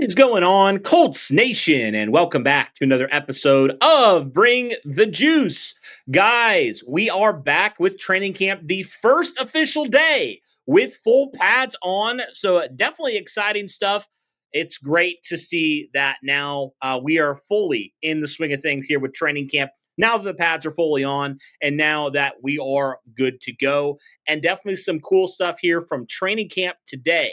What's going on, Colts Nation, and welcome back to another episode of Bring the Juice. Guys, we are back with training camp, the first official day with full pads on, so definitely exciting stuff. It's great to see that now we are fully in the swing of things here with training camp. Now that the pads are fully on, and now that we are good to go, and definitely some cool stuff here from training camp today,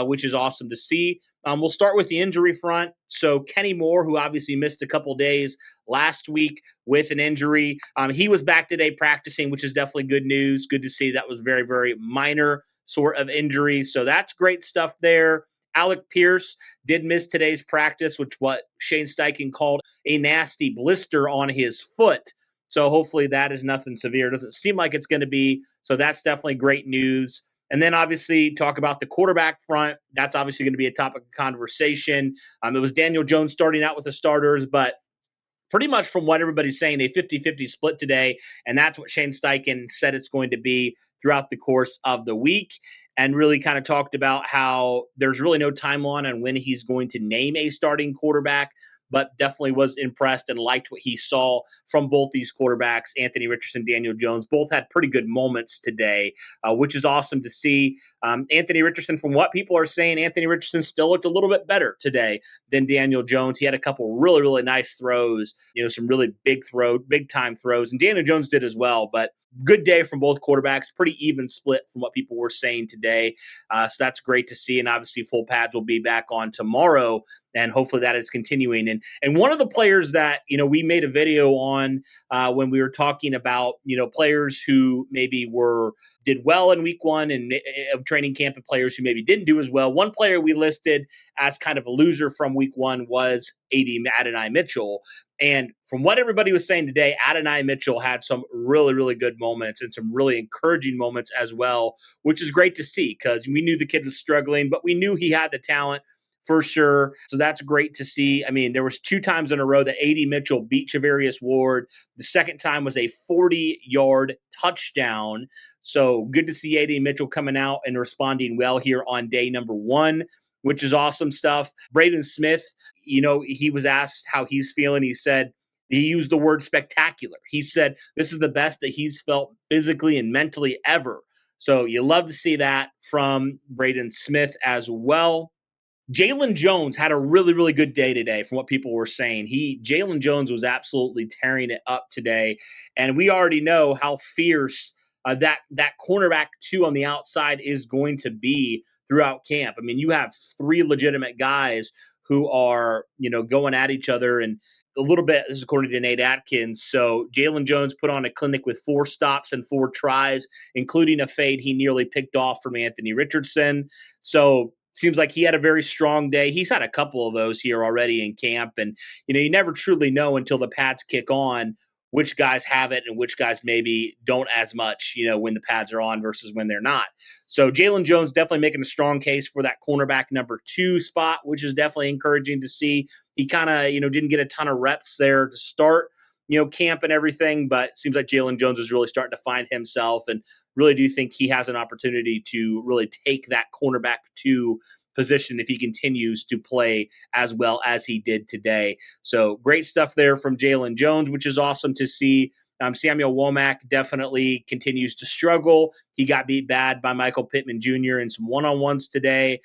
which is awesome to see. We'll start with the injury front. So Kenny Moore, who obviously missed a couple days last week with an injury, he was back today practicing, which is definitely good news. Good to see. That was very, very minor sort of injury. So that's great stuff there. Alec Pierce did miss today's practice, which what Shane Steichen called a nasty blister on his foot. So hopefully that is nothing severe. It doesn't seem like it's going to be. So that's definitely great news. And then obviously talk about the quarterback front. That's obviously going to be a topic of conversation. It was Daniel Jones starting out with the starters, but pretty much from what everybody's saying, a 50-50 split today. And that's what Shane Steichen said it's going to be throughout the course of the week, and really kind of talked about how there's really no timeline on when he's going to name a starting quarterback, but definitely was impressed and liked what he saw from both these quarterbacks. Anthony Richardson, Daniel Jones, both had pretty good moments today, which is awesome to see. Anthony Richardson, from what people are saying, Anthony Richardson still looked a little bit better today than Daniel Jones. He had a couple really, really nice throws, some really big time throws, and Daniel Jones did as well, but good day from both quarterbacks, pretty even split from what people were saying today. So that's great to see. And obviously full pads will be back on tomorrow, and hopefully that is continuing. And one of the players that, we made a video on when we were talking about, players who maybe did well in week one and of training camp, and players who maybe didn't do as well. One player we listed as kind of a loser from week one was Adonai Mitchell. And from what everybody was saying today, Adonai Mitchell had some really, really good moments and some really encouraging moments as well, which is great to see because we knew the kid was struggling, but we knew he had the talent for sure. So that's great to see. I mean, there was 2 times in a row that A.D. Mitchell beat Javarius Ward. The second time was a 40-yard touchdown. So good to see A.D. Mitchell coming out and responding well here on day number 1, which is awesome stuff. Braden Smith, he was asked how he's feeling. He said, he used the word spectacular. He said, this is the best that he's felt physically and mentally ever. So you love to see that from Braden Smith as well. Jaylen Jones had a really, really good day today from what people were saying. Jaylen Jones was absolutely tearing it up today. And we already know how fierce that cornerback 2 on the outside is going to be throughout camp. I mean, you have 3 legitimate guys who are, going at each other, and a little bit, this is according to Nate Atkins. So Jaylen Jones put on a clinic with 4 stops and 4 tries, including a fade he nearly picked off from Anthony Richardson. So seems like he had a very strong day. He's had a couple of those here already in camp. And, you never truly know until the pads kick on which guys have it and which guys maybe don't as much, when the pads are on versus when they're not. So Jaylen Jones definitely making a strong case for that cornerback number 2 spot, which is definitely encouraging to see. He kind of, didn't get a ton of reps there to start, camp and everything, but it seems like Jaylen Jones is really starting to find himself, and really do think he has an opportunity to really take that cornerback 2 position if he continues to play as well as he did today. So great stuff there from Jaylen Jones, which is awesome to see. Samuel Womack definitely continues to struggle. He got beat bad by Michael Pittman Jr. in some one-on-ones today.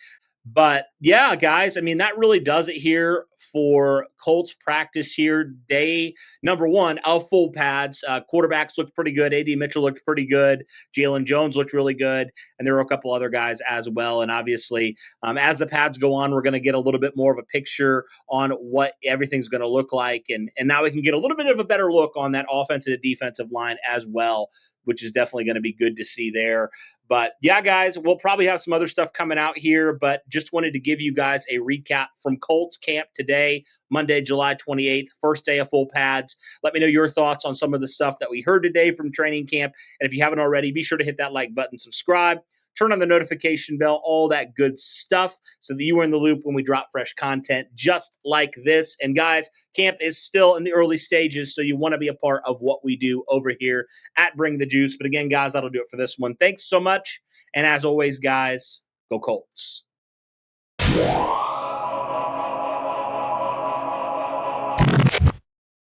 But yeah, guys, I mean, that really does it here for Colts practice here. Day number 1 of full pads. Quarterbacks looked pretty good. A.D. Mitchell looked pretty good. Jaylen Jones looked really good. And there were a couple other guys as well. And obviously, as the pads go on, we're going to get a little bit more of a picture on what everything's going to look like. And now we can get a little bit of a better look on that offensive and defensive line as well, which is definitely going to be good to see there. But yeah, guys, we'll probably have some other stuff coming out here, but just wanted to give you guys a recap from Colts camp today, Monday, July 28th, first day of full pads. Let me know your thoughts on some of the stuff that we heard today from training camp. And if you haven't already, be sure to hit that like button, subscribe, turn on the notification bell, all that good stuff, so that you are in the loop when we drop fresh content just like this. And guys, camp is still in the early stages, so you want to be a part of what we do over here at Bring the Juice. But again, guys, that'll do it for this one. Thanks so much. And as always, guys, go Colts.